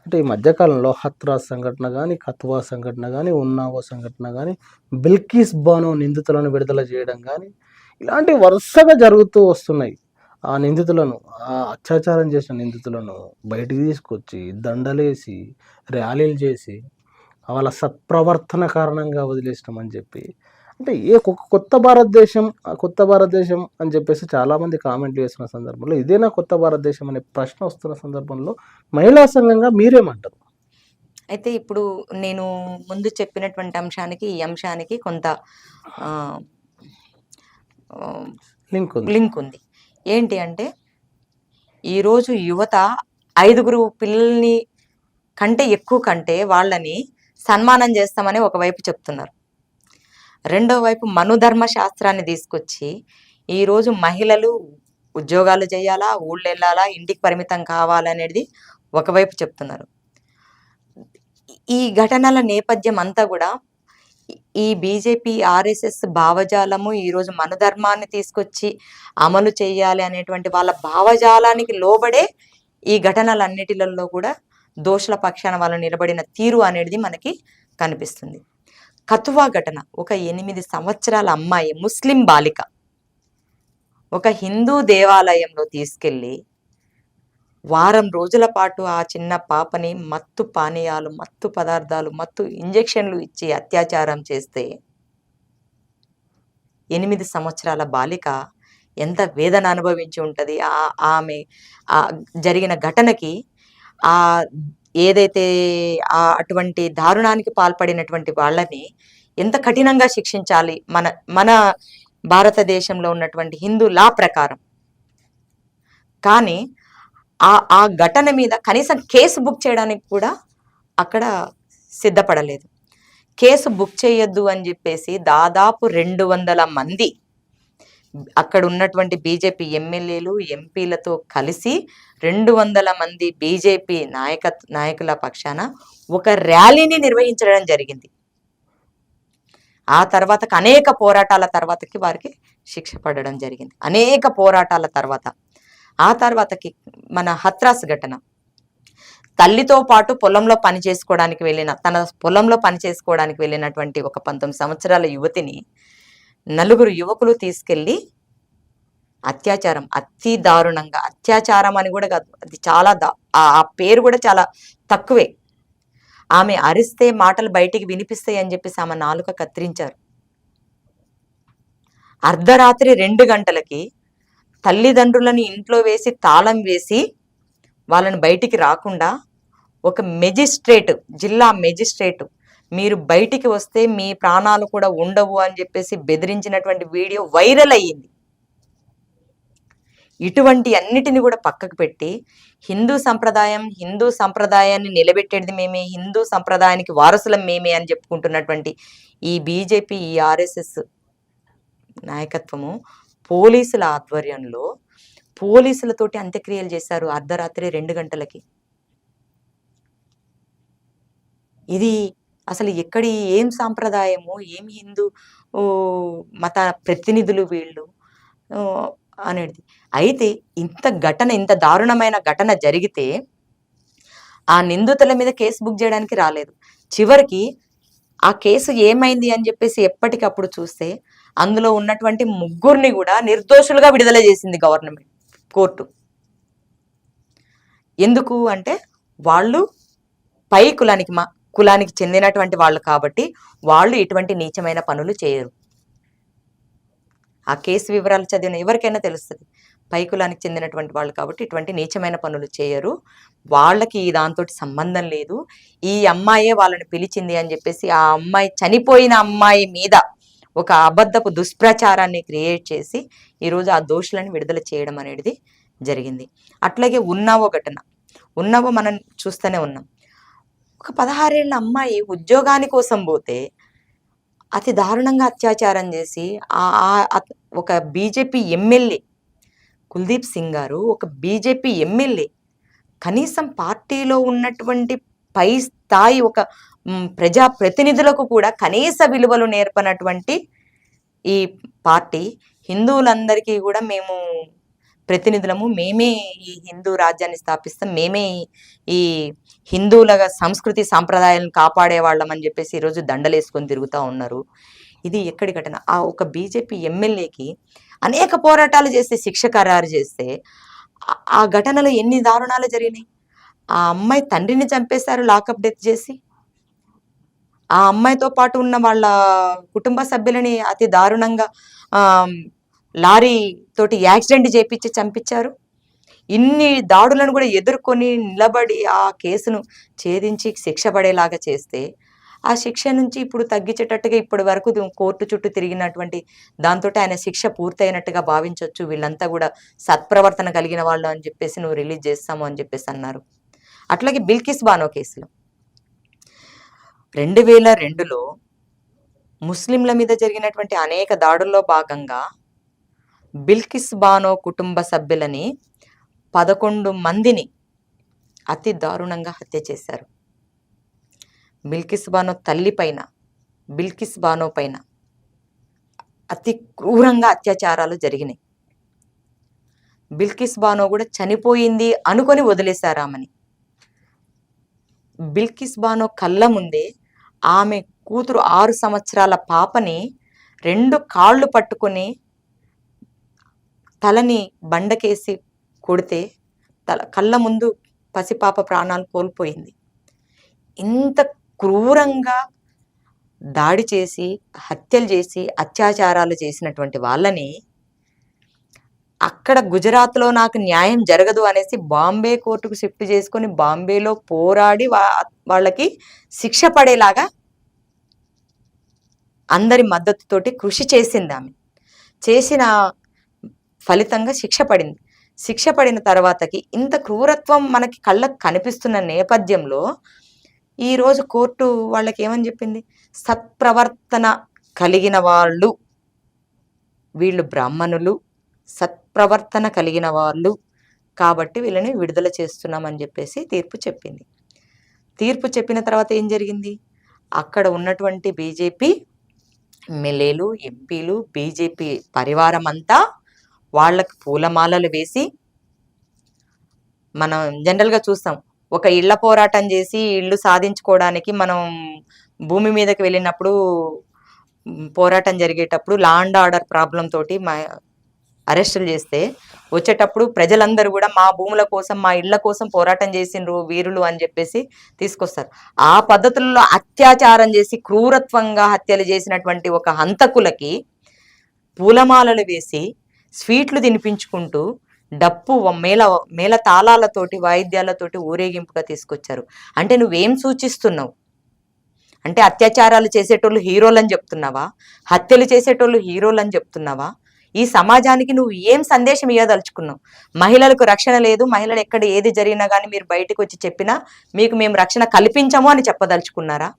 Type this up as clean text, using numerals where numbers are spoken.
అంటే ఈ మధ్యకాలంలో హత్రాస్ సంఘటన గానీ, కథువా సంఘటన గానీ, ఉన్నావో సంఘటన గానీ, బిల్కిస్ బానో నిందితులను విడుదల జేయడం గానీ, ఇలాంటివి వరుసగా జరుగుతూ వస్తున్నాయి. ఆ నిందితులను, అత్యాచారం చేసిన నిందితులను బయటికి తీసుకొచ్చి, దండలేసి, ర్యాలీలు చేసి, వాళ్ళ సత్ప్రవర్తన కారణంగా వదిలేసినామని చెప్పి, అంటే కొత్త భారతదేశం, కొత్త భారతదేశం అని చెప్పేసి చాలామంది కామెంట్లు చేస్తున్న సందర్భంలో, ఇదేనా కొత్త భారతదేశం అనే ప్రశ్న వస్తున్న సందర్భంలో మహిళా సంఘంగా మీరేమంటారు? అయితే ఇప్పుడు నేను ముందు చెప్పినటువంటి అంశానికి ఈ అంశానికి కొంత లింక్ ఉంది. ఏంటి అంటే, ఈరోజు యువత 5గురు పిల్లల్ని కంటే ఎక్కువ కంటే వాళ్ళని సన్మానం చేస్తామని ఒకవైపు చెప్తున్నారు. రెండో వైపు మనుధర్మ శాస్త్రాన్ని తీసుకొచ్చి ఈరోజు మహిళలు ఉద్యోగాలు చేయాలా, ఊళ్ళు వెళ్ళాలా, ఇంటికి పరిమితం కావాలనేది ఒకవైపు చెప్తున్నారు. ఈ ఘటనల నేపథ్యం అంతా కూడా ఈ బీజేపీ ఆర్ఎస్ఎస్ భావజాలము ఈరోజు మనుధర్మాన్ని తీసుకొచ్చి అమలు చేయాలి అనేటువంటి వాళ్ళ భావజాలానికి లోబడే ఈ ఘటనలన్నిటిలలో కూడా దోషుల పక్షాన వాళ్ళు నిలబడిన తీరు అనేది మనకి కనిపిస్తుంది. కథువా ఘటన, ఒక 8 సంవత్సరాల అమ్మాయి, ముస్లిం బాలిక, ఒక హిందూ దేవాలయంలో తీసుకెళ్ళి వారం రోజుల పాటు ఆ చిన్న పాపని మత్తు పానీయాలు, మత్తు పదార్థాలు, మత్తు ఇంజెక్షన్లు ఇచ్చి అత్యాచారం చేస్తే 8 సంవత్సరాల బాలిక ఎంత వేదన అనుభవించి ఉంటుంది. ఆమె జరిగిన ఘటనకి ఏదైతే అటువంటి దారుణానికి పాల్పడినటువంటి వాళ్ళని ఎంత కఠినంగా శిక్షించాలి మన భారతదేశంలో ఉన్నటువంటి హిందూ లా ప్రకారం. కానీ ఆ ఘటన మీద కనీసం కేసు బుక్ చేయడానికి కూడా అక్కడ సిద్ధపడలేదు. కేసు బుక్ చేయొద్దు అని చెప్పేసి దాదాపు 200 మంది అక్కడ ఉన్నటువంటి బీజేపీ ఎమ్మెల్యేలు, ఎంపీలతో కలిసి 200 మంది బీజేపీ నాయకుల పక్షాన ఒక ర్యాలీని నిర్వహించడం జరిగింది. ఆ తర్వాత అనేక పోరాటాల తర్వాతకి వారికి శిక్ష పడడం జరిగింది. అనేక పోరాటాల తర్వాత ఆ తర్వాతకి మన హత్రాస్ ఘటన, తల్లితో పాటు పొలంలో పని చేసుకోవడానికి వెళ్ళినటువంటి ఒక 19 సంవత్సరాల యువతిని 4 యువకులు తీసుకెళ్ళి అత్యాచారం, అతి దారుణంగా, అత్యాచారం అని కూడా కాదు, అది చాలా ఆ పేరు కూడా చాలా తక్కువే. ఆమె అరిస్తే మాటలు బయటికి వినిపిస్తాయి అని చెప్పేసి ఆమె నాలుక కత్తిరించారు. అర్ధరాత్రి 2 గంటలకి తల్లిదండ్రులను ఇంట్లో వేసి తాళం వేసి వాళ్ళని బయటికి రాకుండా ఒక మెజిస్ట్రేట్, జిల్లా మెజిస్ట్రేట్, మీరు బయటికి వస్తే మీ ప్రాణాలు కూడా ఉండవు అని చెప్పేసి బెదిరించినటువంటి వీడియో వైరల్ అయ్యింది. ఇటువంటి అన్నిటిని కూడా పక్కకు పెట్టి హిందూ సంప్రదాయాన్ని నిలబెట్టేది మేమే, హిందూ సంప్రదాయానికి వారసులం మేమే అని చెప్పుకుంటున్నటువంటి ఈ బీజేపీ, ఈ ఆర్ఎస్ఎస్ నాయకత్వము పోలీసుల ఆధ్వర్యంలో పోలీసులతోటి అంత్యక్రియలు చేశారు అర్ధరాత్రి 2 గంటలకి. ఇది అసలు ఏం సాంప్రదాయము, ఏం హిందూ మత ప్రతినిధులు వీళ్ళు అనేది. అయితే ఇంత దారుణమైన ఘటన జరిగితే ఆ నిందితుల మీద కేసు బుక్ చేయడానికి రాలేదు. చివరికి ఆ కేసు ఏమైంది అని చెప్పేసి ఎప్పటికప్పుడు చూస్తే అందులో ఉన్నటువంటి 3 కూడా నిర్దోషులుగా విడుదల చేసింది గవర్నమెంట్, కోర్టు. ఎందుకు అంటే వాళ్ళు పై కులానికి చెందినటువంటి వాళ్ళు కాబట్టి వాళ్ళు ఇటువంటి నీచమైన పనులు చేయరు. ఆ కేసు వివరాలు చదివిన ఎవరికైనా తెలుస్తుంది, పై కులానికి చెందినటువంటి వాళ్ళు కాబట్టి ఇటువంటి నీచమైన పనులు చేయరు, వాళ్ళకి దాంతో సంబంధం లేదు, ఈ అమ్మాయే వాళ్ళని పిలిచింది అని చెప్పేసి ఆ అమ్మాయి, చనిపోయిన అమ్మాయి మీద ఒక అబద్ధపు దుష్ప్రచారాన్ని క్రియేట్ చేసి ఈరోజు ఆ దోషులను విడుదల చేయడం అనేది జరిగింది. అట్లాగే ఉన్నావో ఘటన, ఉన్నావో మనం చూస్తూనే ఉన్నాం. ఒక 16 ఏళ్ల అమ్మాయి ఉద్యోగాని కోసం పోతే అతి దారుణంగా అత్యాచారం చేసి ఒక బీజేపీ ఎమ్మెల్యే కుల్దీప్ సింగ్ గారు, ఒక బీజేపీ ఎమ్మెల్యే, కనీసం పార్టీలో ఉన్నటువంటి పై స్థాయి ఒక ప్రజా ప్రతినిధులకు కూడా కనీస విలువలు నేర్పనటువంటి ఈ పార్టీ హిందువులందరికీ కూడా మేము ప్రతినిధులము, మేమే ఈ హిందూ రాజ్యాన్ని స్థాపిస్తాం, మేమే ఈ హిందువుల సంస్కృతి సాంప్రదాయాలను కాపాడే వాళ్ళం అని చెప్పేసి ఈరోజు దండలేసుకొని తిరుగుతూ ఉన్నారు. ఇది ఎక్కడి ఘటన? ఆ ఒక బీజేపీ ఎమ్మెల్యేకి అనేక పోరాటాలు చేస్తే, శిక్ష ఖరారు చేస్తే, ఆ ఘటనలో ఎన్ని దారుణాలు జరిగినాయి. ఆ అమ్మాయి తండ్రిని చంపేశారు లాకప్ డెత్ చేసి. ఆ అమ్మాయితో పాటు ఉన్న వాళ్ళ కుటుంబ సభ్యులని అతి దారుణంగా లారీ తోటి యాక్సిడెంట్ చేపించి చంపించారు. ఇన్ని దాడులను కూడా ఎదుర్కొని నిలబడి ఆ కేసును ఛేదించి శిక్ష పడేలాగా చేస్తే, ఆ శిక్ష నుంచి ఇప్పుడు తగ్గించేటట్టుగా ఇప్పటి వరకు కోర్టు చుట్టూ తిరిగినటువంటి దాంతో ఆయన శిక్ష పూర్తయినట్టుగా భావించవచ్చు. వీళ్ళంతా కూడా సత్ప్రవర్తన కలిగిన వాళ్ళు అని చెప్పేసి నువ్వు రిలీజ్ చేస్తాము అని చెప్పేసి అన్నారు. అట్లాగే బిల్కిస్ బానో కేసులో 2002లో ముస్లింల మీద జరిగినటువంటి అనేక దాడుల్లో భాగంగా బిల్కిస్ బానో కుటుంబ సభ్యులని 11 మందిని అతి దారుణంగా హత్య చేశారు. బిల్కిస్ బానో తల్లి పైన, బిల్కిస్ బానో పైన అతి క్రూరంగా అత్యాచారాలు జరిగినాయి. బిల్కిస్ బానో కూడా చనిపోయింది అనుకొని వదిలేశారు ఆమెని. బిల్కిస్ బానో కళ్ళ ముందే ఆమె కూతురు 6 సంవత్సరాల పాపని 2 కాళ్ళు పట్టుకొని తలని బండకేసి కొడితే కళ్ళ ముందు పసిపాప ప్రాణాలు కోల్పోయింది. ఇంత క్రూరంగా దాడి చేసి, హత్యలు చేసి, అత్యాచారాలు చేసినటువంటి వాళ్ళని అక్కడ గుజరాత్లో నాకు న్యాయం జరగదు అనేసి బాంబే కోర్టుకు షిఫ్ట్ చేసుకొని బాంబేలో పోరాడి వాళ్ళకి శిక్ష పడేలాగా అందరి మద్దతుతోటి కృషి చేసింది ఆమె. చేసిన ఫలితంగా శిక్ష పడింది. శిక్ష పడిన తర్వాతకి ఇంత క్రూరత్వం మనకి కళ్ళకు కనిపిస్తున్న నేపథ్యంలో ఈరోజు కోర్టు వాళ్ళకి ఏమని చెప్పింది? సత్ప్రవర్తన కలిగిన వాళ్ళు, వీళ్ళు బ్రాహ్మణులు, సత్ప్రవర్తన కలిగిన వాళ్ళు కాబట్టి వీళ్ళని విడుదల చేస్తున్నామని చెప్పేసి తీర్పు చెప్పింది. తీర్పు చెప్పిన తర్వాత ఏం జరిగింది? అక్కడ ఉన్నటువంటి బీజేపీ ఎమ్మెల్యేలు, ఎంపీలు, బీజేపీ పరివారం అంతా వాళ్ళకి పూలమాలలు వేసి, మనం జనరల్గా చూస్తాం, ఒక ఇళ్ల పోరాటం చేసి ఇళ్ళు సాధించుకోవడానికి మనం భూమి మీదకి వెళ్ళినప్పుడు, పోరాటం జరిగేటప్పుడు లా అండ్ ఆర్డర్ ప్రాబ్లం తోటి అరెస్టులు చేస్తే వచ్చేటప్పుడు ప్రజలందరూ కూడా మా భూముల కోసం, మా ఇళ్ల కోసం పోరాటం చేసిండ్రు వీరులు అని చెప్పేసి తీసుకొస్తారు. ఆ పద్ధతుల్లో అత్యాచారం చేసి క్రూరత్వంగా హత్యలు చేసినటువంటి ఒక హంతకులకి పూలమాలలు వేసి స్వీట్లు తినిపించుకుంటూ డప్పు మేళ తాళాలతోటి, వాయిద్యాలతోటి ఊరేగింపుగా తీసుకొచ్చారు. అంటే నువ్వేం సూచిస్తున్నావు? అంటే అత్యాచారాలు చేసేటోళ్ళు హీరోలని చెప్తున్నావా? హత్యలు చేసేటోళ్ళు హీరోలని చెప్తున్నావా? ఈ సమాజానికి నువ్వు ఏం సందేశం ఇవ్వదలుచుకున్నావు? మహిళలకు రక్షణ లేదు, మహిళలు ఎక్కడ ఏది జరిగినా కానీ మీరు బయటకు వచ్చి చెప్పినా మీకు మేము రక్షణ కల్పించము అని చెప్పదలుచుకున్నారా?